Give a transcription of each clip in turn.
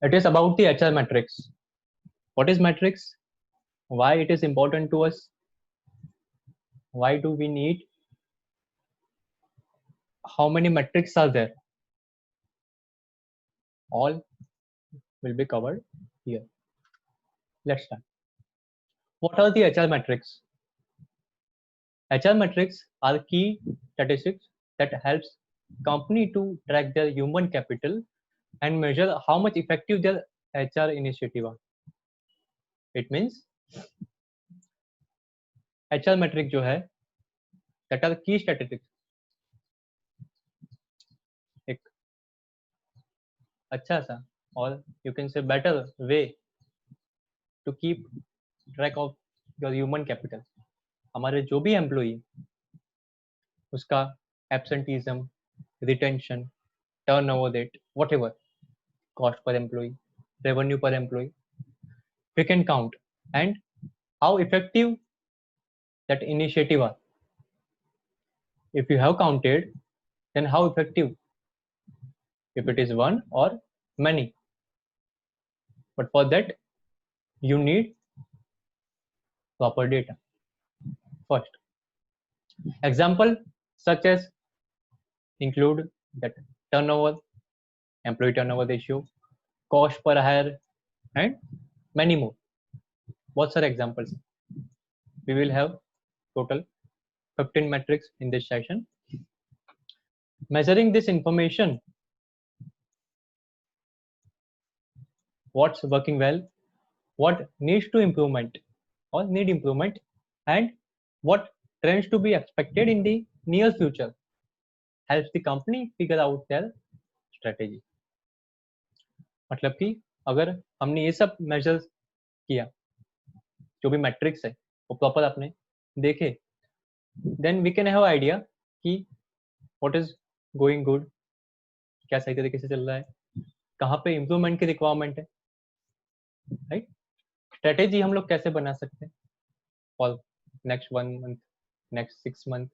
It is about the HR metrics. What is metrics? Why it is important to us? Why do we need? How many metrics are there? All will be covered here. Let's start. What are the HR metrics? HR metrics are key statistics that helps company to track their human capital and measure how much effective their HR initiative are. It means HR metric जो है that are key statistics. एक अच्छा सा और you can say better way to keep track of your human capital. हमारे जो भी employee उसका absenteeism, retention, turnover rate, whatever, cost पर एम्प्लॉई, रेवेन्यू पर employee, we can count and how effective that initiative are. If you have counted, then how effective? If it is one or many. But for that, you need proper data. First, example such as include that turnover, employee turnover ratio, cost per hire, and many more. What are examples? We will have total 15 metrics in this session. Measuring this information, what's working well, what needs to improvement or need improvement, and what trends to be expected in the near future, helps the company figure out their strategy. मतलब कि अगर हमने ये सब measures किया, जो भी matrix है वो प्रॉपर आपने देखे, then we can have idea कि व्हाट इज गोइंग गुड, क्या सही तरीके से चल रहा है, कहाँ पे इम्प्रूवमेंट की रिक्वायरमेंट है, राइट? स्ट्रेटेजी हम लोग कैसे बना सकते हैं for next 1 month, next 6 months,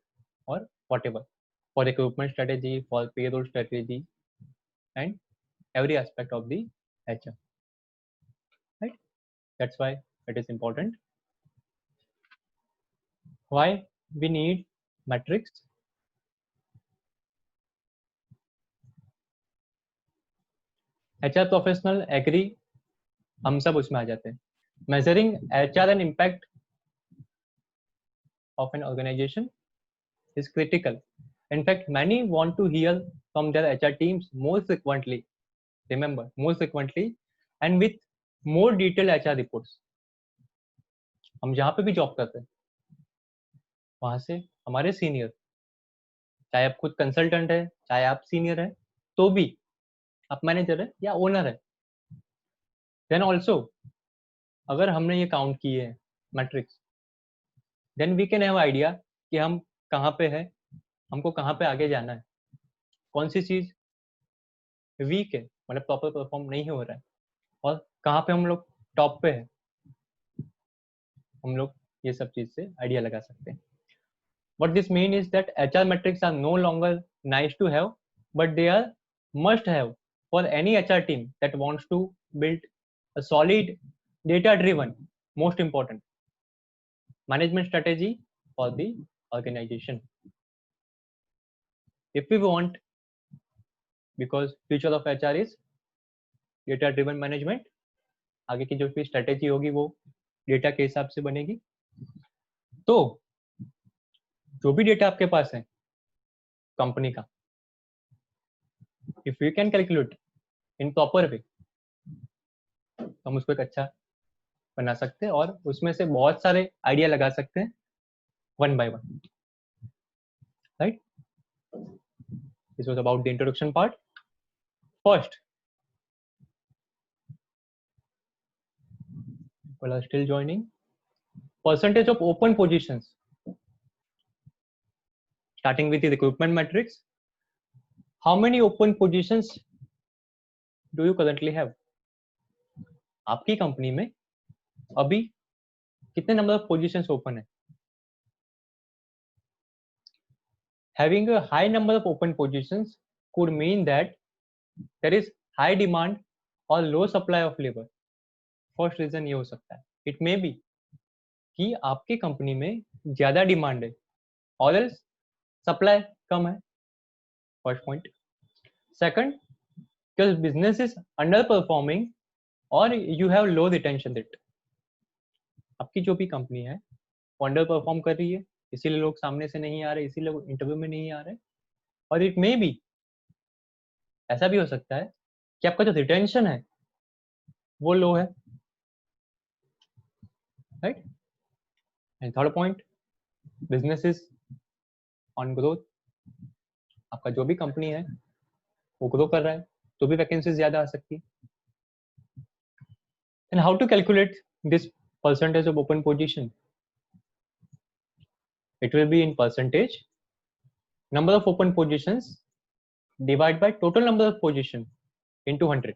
or whatever, for recruitment strategy, for payroll strategy, and every aspect of the HR, right? That's why it is important. Why we need metrics? HR professional agree, हम सब उसमें आ जाते हैं. Measuring HR and impact of an organization is critical. In fact, many want to hear from their HR teams more frequently. Remember, more frequently and with more detailed HR reports. हम जहाँ पे भी job करते हैं वहां से हमारे senior, चाहे आप खुद कंसल्टेंट है, चाहे आप सीनियर है, तो भी आप मैनेजर है या ओनर है, देन ऑल्सो अगर हमने ये काउंट किए हैं metrics, then we can have idea कि हम कहाँ पे है, हमको कहाँ पे आगे जाना है, कौन सी चीज वीक है, मतलब प्रॉपर परफॉर्म नहीं हो रहा है, और कहाँ पे हम लोग टॉप पे है, हम लोग ये सब चीज से आइडिया लगा सकते हैं. What this means is that HR metrics are no longer nice to have, but they are must have for any HR team that wants to build a solid data-driven, most important, management strategy for the organization. If we want, because future of HR is data-driven management, आगे की जो भी strategy होगी वो data के हिसाब से बनेगी. तो जो भी डेटा आपके पास है कंपनी का, if you can calculate in proper way, हम उसको एक अच्छा बना सकते हैं और उसमें से बहुत सारे आइडिया लगा सकते हैं one by one, right? This was about the introduction part. First, people are still joining. Percentage of open positions, starting with the recruitment metrics. How many open positions do you currently have? आपकी company में अभी कितने number of positions open है? Having a high number of open positions could mean that there is high demand और low supply of labour. First reason ये हो सकता है, इट मे बी कि आपकी कंपनी में ज्यादा डिमांड है और एल्स सप्लाई कम है। First point. Second, because business is underperforming or you have low retention rate। आपकी जो भी कंपनी है वो अंडर परफॉर्म कर रही है, इसीलिए लोग सामने से नहीं आ रहे, इसीलिए लोग इंटरव्यू में नहीं आ रहे। और इट मे बी, ऐसा भी हो सकता है कि आपका जो रिटेंशन है वो लो है, right. And third point, business is on growth. आपका जो भी कंपनी है वो ग्रो कर रहा है तो भी वैकेंसी ज्यादा आ सकती है। And how to calculate this percentage of open position? It will be in percentage, number of open positions divided by total number of position into 100।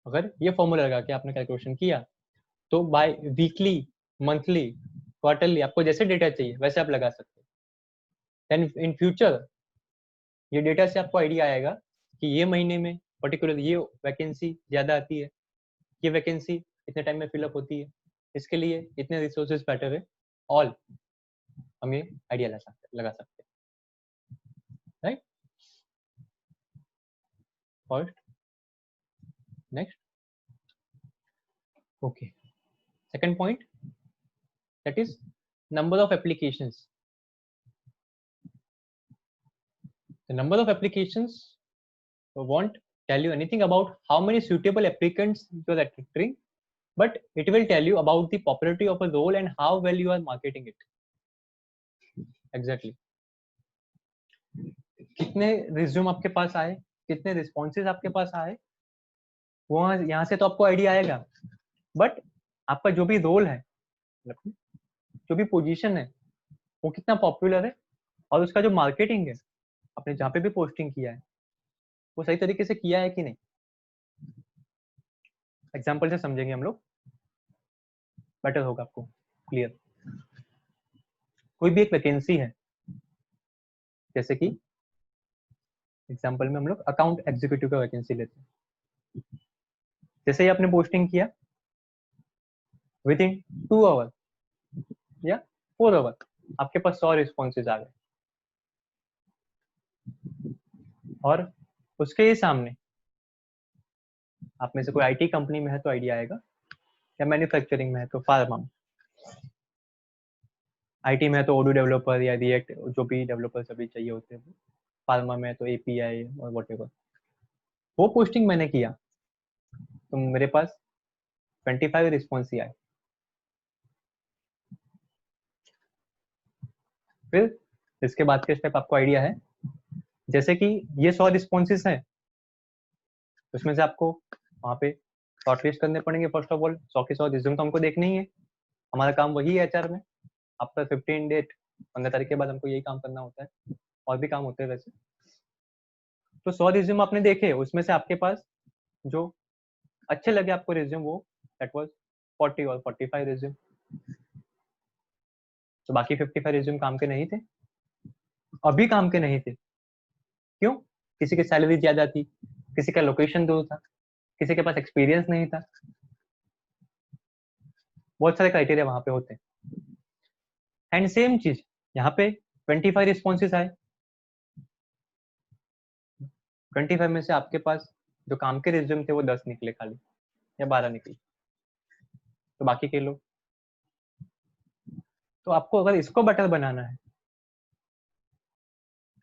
अगर ये फॉर्मूला लगा के आपने कैलकुलेशन किया तो बाय वीकली, मंथली, क्वार्टरली आपको जैसे data चाहिए वैसे आप लगा सकते हैं। देन इन फ्यूचर ये डेटा से आपको आइडिया आएगा कि ये महीने में पर्टिकुलर ये वैकेंसी ज्यादा आती है, ये वैकेंसी इतने टाइम में फिलअप होती है, इसके लिए इतने रिसोर्सेज बेटर है। ऑल हम ये आइडिया लगा सकते हैं, right. First, next, okay, second point, that is number of applications। the number of applications won't tell you anything about how many suitable applicants you are attracting, but it will tell you about the popularity of a role and how well you are marketing it। exactly, कितने resume आपके पास आए, कितने responses आपके पास आए, वो यहाँ से तो आपको आइडिया आएगा। बट आपका जो भी रोल है, जो भी पोजीशन है, वो कितना पॉपुलर है और उसका जो मार्केटिंग है, आपने जहाँ पे भी पोस्टिंग किया है वो सही तरीके से किया है कि नहीं। एग्जाम्पल से समझेंगे हम लोग, बेटर होगा आपको क्लियर। कोई भी एक वैकेंसी है, जैसे कि एग्जाम्पल में हम लोग अकाउंट एग्जीक्यूटिव का वैकेंसी लेते हैं। जैसे ही आपने पोस्टिंग किया, विद इन 2 आवर या 4 आवर आपके पास 100 रिस्पॉन्सेज आ गए। और उसके ही सामने आप में से कोई आईटी कंपनी में है तो आइडिया आएगा, या मैन्युफैक्चरिंग में है तो फार्मा में, आईटी में है तो ओडू डेवलपर या रिएक्ट जो भी डेवलपर सभी चाहिए होते हैं, फार्मा में है तो एपीआई और व्हाटएवर। वो पोस्टिंग मैंने किया तो मेरे पास 25 रिस्पॉन्स ही आए। फिर इसके बाद के स्टेप आपको आइडिया है, जैसे कि ये 100 रिस्पॉन्सेस हैं, उसमें से आपको वहाँ पे शॉर्टलिस्ट करने पड़ेंगे। फर्स्ट ऑफ ऑल 100 के 100 रिज्यूम तो हमको देखने ही है, हमारा काम वही है एचआर में। आफ्टर 15 डेट 15 तारीख के बाद हमको यही काम करना होता है, और भी काम होते हैं वैसे। तो 100 रिज्यूम आपने देखे, उसमें से आपके पास जो अच्छे लगे आपको रिज्यूम, वो दैट वाज 40 और 45 रिज्यूम। तो बाकी 55 रिज्यूम काम के नहीं थे, अभी काम के नहीं थे। क्यों? किसी की सैलरी ज्यादा थी, किसी का लोकेशन दूर था, किसी के पास एक्सपीरियंस नहीं था। बहुत सारे क्राइटेरिया वहां पे होते हैं। एंड सेम चीज यहाँ पे 25 रिस्पॉन्सेज आए, 25 में से आपके पास जो काम के रिज्यूम थे वो 10 निकले खाली, या 12 निकले, तो बाकी के लोग। तो आपको अगर इसको बेटर बनाना है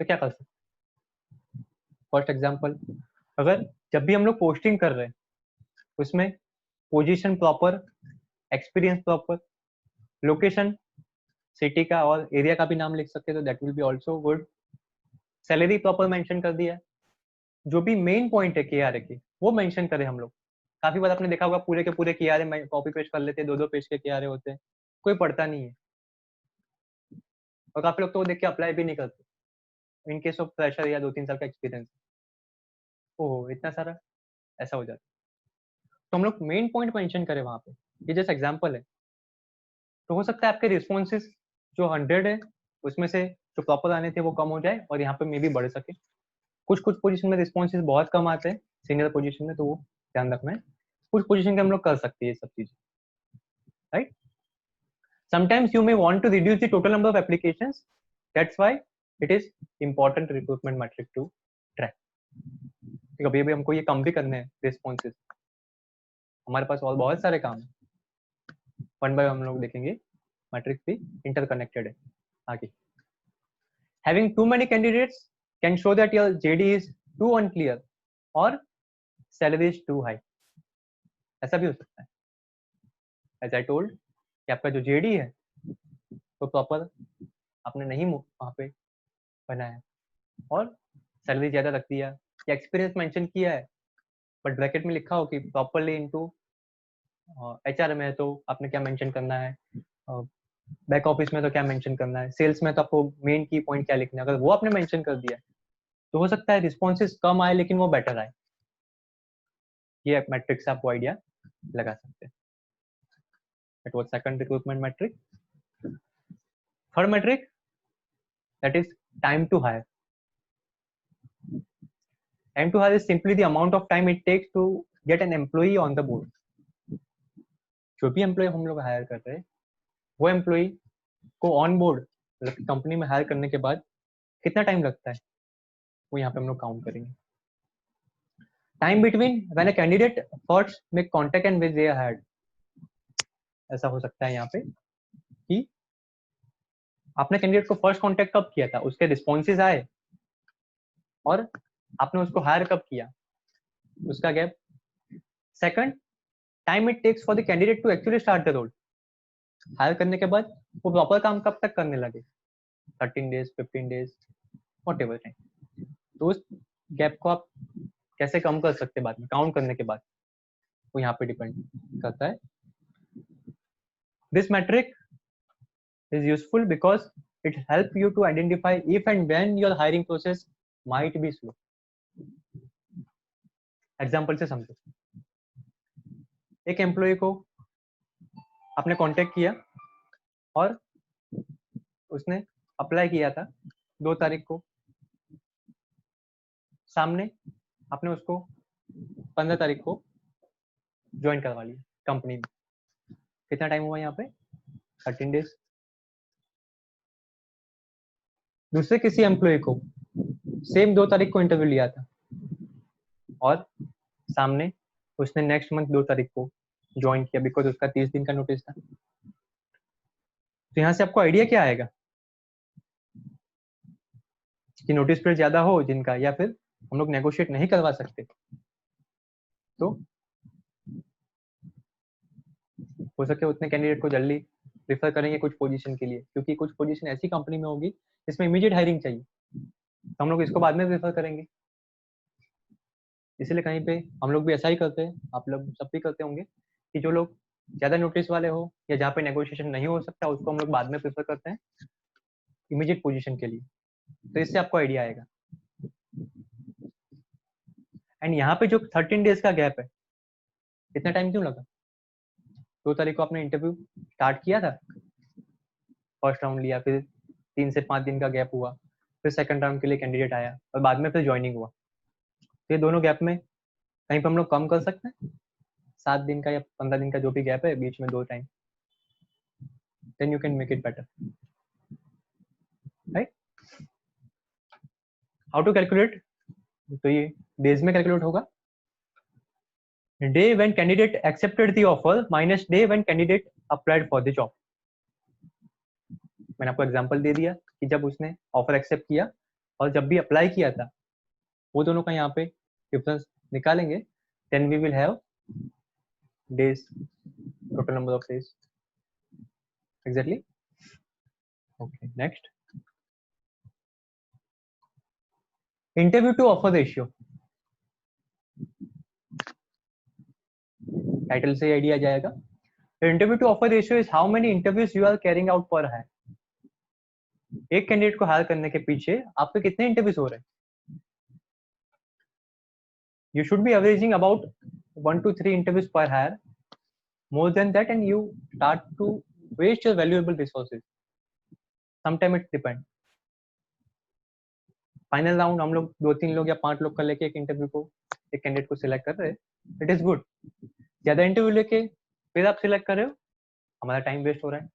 तो क्या कर सकते? फर्स्ट एग्जांपल, अगर जब भी हम लोग पोस्टिंग कर रहे हैं उसमें position proper, experience proper, location city का और एरिया का भी नाम लिख सकते तो that will be also good. Salary proper mention कर दिया है, जो भी मेन पॉइंट है केआरए के वो मेंशन करें हम लोग। काफी बार आपने देखा होगा पूरे के पूरे केआरए में कॉपी पेस्ट कर लेते हैं, 2-2 पेज के केआरए होते हैं, कोई पढ़ता नहीं है, और काफी लोग तो वो देख के अप्लाई भी नहीं करते इन केस ऑफ फ्रेशर या 2-3 साल का एक्सपीरियंस। ओह इतना सारा, ऐसा हो जाता है। तो हम लोग मेन पॉइंट मेंशन करें वहां पे, ये जैसे एग्जांपल है। तो हो सकता है आपके रिस्पॉन्सेज जो 100 है उसमें से जो प्रॉपर आने थे वो कम हो जाए और यहाँ पे मे भी बढ़ सके। कुछ कुछ पोजीशन में रिस्पॉन्सेज बहुत कम आते हैं सीनियर पोजीशन में, तो वो ध्यान रखना है। कुछ पोजीशन के हम लोग कर सकते हैं ये सब चीजें, right. Sometimes you may want to reduce the total number of applications. That's why it is important recruitment metric to track. कभी भी हमको ये कम भी करने हैं रिस्पॉन्सेज, हमारे पास और बहुत सारे काम है, वन बाय हम लोग देखेंगे, मैट्रिक्स भी इंटरकनेक्टेड है आगे। Having too many candidates can show that your JD is too unclear or salary is too high. ऐसा भी हो सकता है। As I told कि आपका जो JD है तो प्रॉपर आपने नहीं वहाँ पे बनाया और सैलरी ज्यादा रख दिया या एक्सपीरियंस मेंशन किया है बट ब्रैकेट में लिखा हो कि प्रॉपरली इनटू एचआर में है तो आपने क्या मेंशन करना है, बैक ऑफिस में तो क्या मेंशन करना है, सेल्स में तो आपको मेन की पॉइंट क्या लिखना है, अगर वो आपने मेंशन कर दिया तो हो सकता है रिस्पॉन्सेज कम आए लेकिन वो बेटर आए। ये मैट्रिक्स से आपको आइडिया लगा सकते हैं। That was second recruitment metric. Third metric, that is time to hire. Time to hire is simply the amount of time it takes to get an employee on the board. जो भी employ हम लोग higher कर रहे हैं वो employ को on board company में हायर करने के बाद कितना टाइम लगता है वो यहाँ पे हम लोग काउंट करेंगे। Time between when a candidate first make contact and with their hired, ऐसा हो सकता है यहाँ पे कि आपने कैंडिडेट को फर्स्ट कांटेक्ट कब किया था, उसके रिस्पॉन्सेज आए और आपने उसको हायर कब किया, उसका गैप। Second, time it takes for the candidate to actually start the role, hire करने के बाद वो प्रॉपर काम कब तक करने लगे, 13 days 15 days what ever time, तो उस गैप को आप कैसे कम कर सकते हैं बाद में काउंट करने के बाद, वो यहाँ पे डिपेंड करता है। This metric is useful because it helps you to identify if and when your hiring process might be slow. Example से समझो, एक एम्प्लॉय को आपने कांटेक्ट किया और उसने अप्लाई किया था 2 तारीख को, सामने आपने उसको 15 तारीख को ज्वाइन करवा लिया कंपनी में, कितना टाइम हुआ यहाँ पे 13 डेज। दूसरे किसी एम्प्लॉय को सेम 2 तारीख को इंटरव्यू लिया था और सामने उसने नेक्स्ट मंथ 2 तारीख को ज्वाइन किया बिकॉज उसका 30 दिन का नोटिस था। तो यहाँ से आपको आइडिया क्या आएगा कि नोटिस पीरियड ज्यादा हो जिनका या फिर हम लोग नेगोशिएट नहीं करवा सकते, तो हो सके उतने कैंडिडेट को जल्दी प्रेफर करेंगे कुछ पोजीशन के लिए, क्योंकि कुछ पोजीशन ऐसी कंपनी में होगी जिसमें इमीडिएट हायरिंग चाहिए, तो हम लोग इसको बाद में प्रेफर करेंगे। इसलिए कहीं पे हम लोग भी ऐसा ही करते हैं, आप लोग सब भी करते होंगे कि जो लोग ज्यादा नोटिस वाले हो या जहाँ पे नेगोशिएशन नहीं हो सकता उसको हम लोग बाद में प्रेफर करते हैं इमीडिएट पोजीशन के लिए, तो इससे आपको आइडिया आएगा। एंड यहाँ पे जो 13 डेज का गैप है, इतना टाइम क्यों लगा, 2 तारीख को आपने इंटरव्यू स्टार्ट किया था, फर्स्ट राउंड लिया, फिर 3 से 5 दिन का गैप हुआ, फिर सेकंड राउंड के लिए कैंडिडेट आया और बाद में फिर ज्वाइनिंग हुआ, तो ये दोनों गैप में कहीं पर हम लोग कम कर सकते हैं 7 दिन का या 15 दिन का जो भी गैप है बीच में 2 time, then you can make it better, right. How to calculate, तो ये डेज में कैलकुलेट होगा, day when candidate accepted the offer minus day when candidate applied for the job. मैंने आपको एग्जांपल दे दिया कि जब उसने ऑफर एक्सेप्ट किया और जब भी अप्लाई किया था, वो दोनों का यहाँ पे डिफरेंस निकालेंगे, then we will have days, total number of days, exactly. Okay, next, interview to offer ratio. Title से आइडिया जाएगा, interview to offer ratio is how many interviews you are carrying out per hire. एक candidate को hire करने के पीछे आपके कितने interviews हो रहे हैं, you should be averaging about 1 to 3 interviews per hire, more than that and you start to waste your valuable resources, sometime it depends, final round हम लोग 2-3 लोग या 5 लोग का लेके एक इंटरव्यू को, एक कैंडिडेट को सिलेक्ट कर रहे हैं, इट इज गुड। ज्यादा इंटरव्यू लेके फिर आप सिलेक्ट कर रहे हो, हमारा टाइम वेस्ट हो रहा है।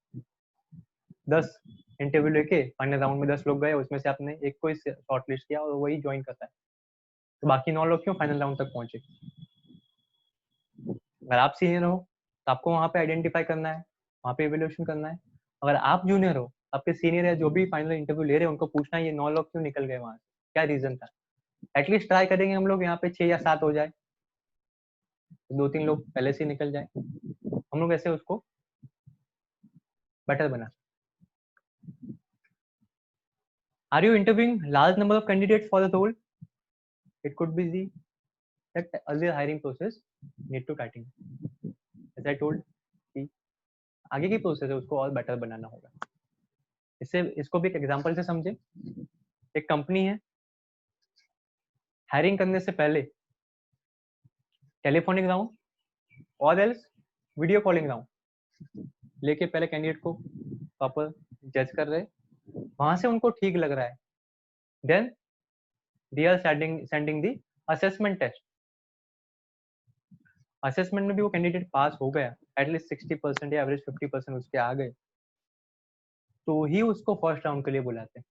10 इंटरव्यू लेके फाइनल राउंड में 10 लोग गए, उसमें से आपने एक को शॉर्ट लिस्ट किया और वही ज्वाइन करता है, तो बाकी 9 लोग क्यों फाइनल राउंड तक पहुंचे? अगर आप सीनियर हो तो आपको वहां पे आइडेंटिफाई करना है, वहां पे इवेल्युएशन करना है। अगर आप जूनियर हो, आपके सीनियर या जो भी फाइनल इंटरव्यू ले रहे हैं उनको पूछना है ये 9 लोग क्यों निकल गए वहां से, क्या रीजन था। एटलीस्ट ट्राई करेंगे हम लोग यहाँ पे 6 या 7 हो जाए, 2-3 लोग पहले से निकल जाए, हम लोग ऐसे उसको बेटर बना। Are you interviewing large number of candidates for the role? It could be that earlier hiring process need to tighten. As I told कि आगे की प्रोसेस है उसको और बेटर बनाना होगा। इसको भी एक एग्जांपल से समझे। एक कंपनी है, हायरिंग करने से पहले टेलीफोनिक राउंड और एल्स वीडियो कॉलिंग राउंड लेके पहले कैंडिडेट को प्रॉपर जज कर रहे, वहां से उनको ठीक लग रहा है, then they are sending the assessment test. Assessment में भी वो कैंडिडेट पास हो गया, एटलीस्ट 60% या एवरेज 50% उसके आ गए, तो ही उसको फर्स्ट राउंड के लिए बुलाते हैं।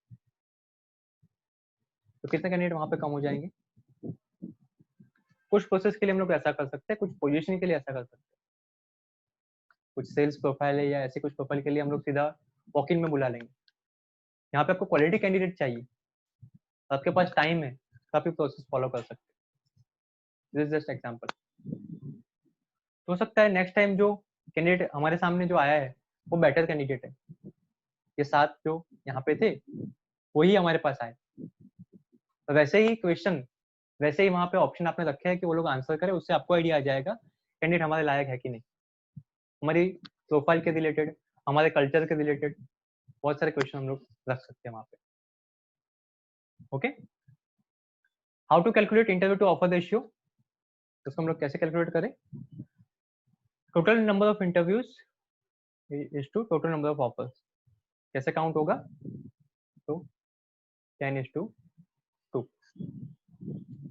तो कितने कैंडिडेट वहां पे कम हो जाएंगे? कुछ प्रोसेस के लिए हम लोग ऐसा कर सकते हैं, कुछ पोजीशन के लिए ऐसा कर सकते हैं, कुछ सेल्स प्रोफाइल है या ऐसे कुछ प्रोफाइल के लिए हम लोग सीधा वॉक इन में बुला लेंगे। यहाँ पे आपको क्वालिटी कैंडिडेट चाहिए, तो आपके पास टाइम है तो आप ये प्रोसेस फॉलो कर सकते हैं। This is just example. हो सकता है नेक्स्ट टाइम जो कैंडिडेट हमारे सामने जो आया है वो बेटर कैंडिडेट है, ये 7 जो यहाँ पे थे वही हमारे पास आए, तो वैसे ही क्वेश्चन, वैसे ही वहाँ पे ऑप्शन आपने रखे हैं कि वो लोग आंसर करें, उससे आपको आइडिया आ जाएगा कैंडिडेट हमारे लायक है कि नहीं। हमारी प्रोफाइल के रिलेटेड, हमारे कल्चर के रिलेटेड बहुत सारे क्वेश्चन हम लोग रख सकते हैं वहाँ पे। Okay, how to calculate interview to offer ratio, उसको हम लोग कैसे कैलकुलेट करें? Total number of interviews is to total number of offers. कैसे काउंट होगा? तो 10:2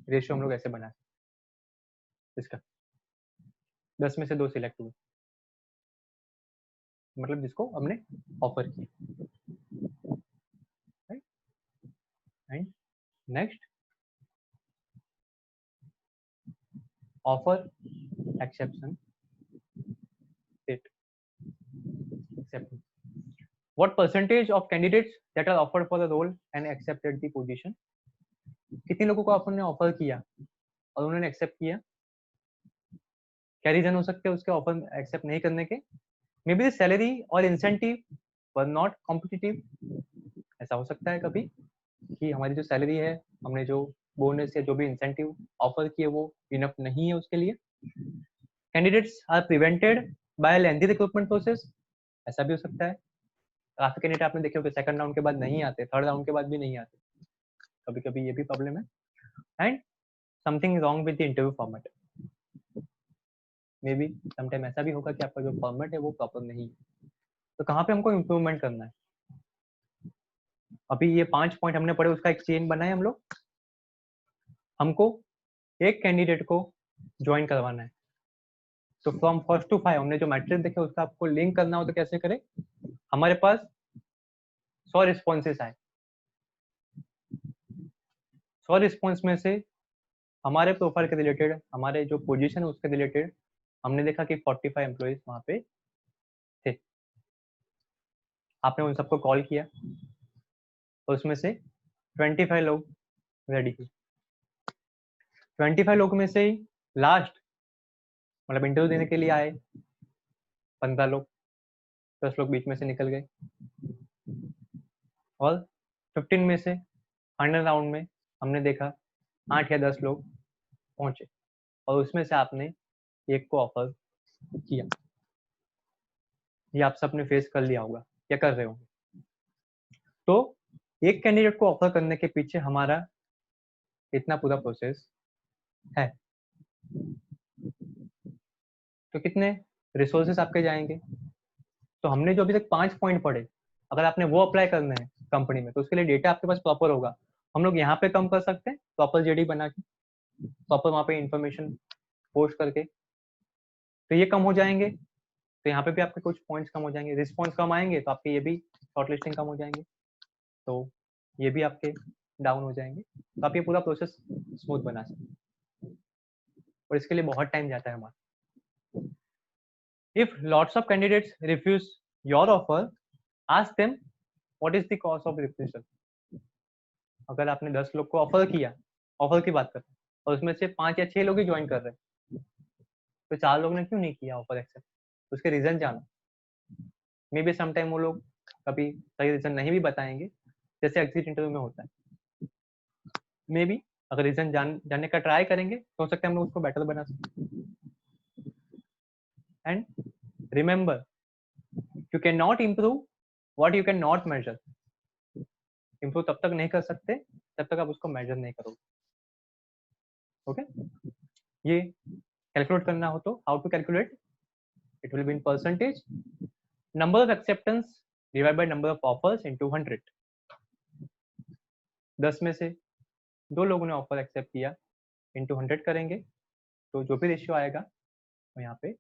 रेशियो हम लोग ऐसे बना इसका, 10 में से 2 सिलेक्ट हुए, मतलब जिसको हमने ऑफर किया। And next offer exception date acceptance. What percentage of candidates that are offered for the role and accepted the position? कितने लोगों को आपने ऑफर किया और उन्होंने एक्सेप्ट किया? क्या रीजन हो सकते हैं उसके ऑफर एक्सेप्ट नहीं करने के? मे बी सैलरी और इंसेंटिव वर नॉट कॉम्पिटिटिव, ऐसा हो सकता है कभी कि हमारी जो सैलरी है, हमने जो बोनस या जो भी इंसेंटिव ऑफर किए वो इनफ नहीं है उसके लिए। Candidates are prevented by lengthy recruitment process, ऐसा भी हो सकता है। काफी कैंडिडेट आपने देखे होंगे सेकंड राउंड के बाद नहीं आते, थर्ड राउंड के बाद भी नहीं आते, कभी कभी ये भी प्रॉब्लम है। And something wrong with the interview format, may be sometime ऐसा भी होगा कि आपका जो फॉर्मेट है वो प्रॉपर नहीं है, तो कहाँ पे हमको इम्प्रूवमेंट करना है? अभी ये 5 पॉइंट हमने पढ़े, उसका एक चेन बनाए हम लोग, हमको एक कैंडिडेट को ज्वाइन करवाना है, तो फ्रॉम फर्स्ट टू 5 हमने जो मैट्रिक देखे उसका आपको लिंक करना हो तो कैसे करें? हमारे पास 100 रिस्पॉन्सेस आए, 100 रिस्पॉन्स में से हमारे प्रोफाइल के रिलेटेड, हमारे जो पोजीशन है उसके रिलेटेड हमने देखा कि 45 एम्प्लॉइज वहां पे थे। आपने उन सबको कॉल किया और उसमें से 25 लोग रेडी हुए। 25 लोग में से ही लास्ट मतलब इंटरव्यू देने के लिए आए 15 लोग, 10 लोग बीच में से निकल गए, और 15 में से फाइनल राउंड में हमने देखा 8 या 10 लोग पहुंचे, और उसमें से आपने एक को ऑफर किया। ये आप सबने फेस कर लिया होगा या कर रहे होंगे। तो एक कैंडिडेट को ऑफर करने के पीछे हमारा इतना पूरा प्रोसेस है, तो कितने रिसोर्सेस आपके जाएंगे? तो हमने जो अभी तक 5 पॉइंट पढ़े, अगर आपने वो अप्लाई करना है कंपनी में तो उसके लिए डेटा आपके पास प्रॉपर होगा, हम लोग यहाँ पे कम कर सकते हैं प्रॉपर जेडी बना के, प्रॉपर वहाँ पे इंफॉर्मेशन पोस्ट करके, तो ये कम हो जाएंगे। तो यहाँ पे भी आपके कुछ पॉइंट्स कम हो जाएंगे, रिस्पॉन्स कम आएंगे तो आपके ये भी शॉर्टलिस्टिंग कम हो जाएंगे, तो ये भी आपके डाउन हो जाएंगे। तो आप ये पूरा प्रोसेस स्मूथ बना सकते हैं, और इसके लिए बहुत टाइम जाता है हमारा। If lots of candidates refuse your offer, ask them what is the cause of refusal. अगर आपने 10 लोग को ऑफर किया, ऑफर की बात करते हैं, और उसमें से 5 या 6 लोग ही ज्वाइन कर रहे हैं, तो 4 लोग ने क्यों नहीं किया ऑफर एक्सेप्ट, उसके रीजन जानो। मे बी समटाइम वो लोग कभी सही रीजन नहीं भी बताएंगे, जैसे एग्जिट इंटरव्यू में होता है। मे बी अगर रीजन जानने का ट्राई करेंगे तो हो सकता है हम लोग उसको बेटर बना सकते। And remember, you can not improve what you can not measure. Improve तब तक नहीं कर सकते जब तक आप उसको मेजर नहीं करोगे। ओके, ये कैलकुलेट करना हो तो how to calculate, it will be in percentage number of acceptance divide by number of offers into 100। 10 में से 2 लोगों ने ऑफर एक्सेप्ट किया, इनटू 100 करेंगे, तो जो भी रेशियो आएगा वो यहाँ पे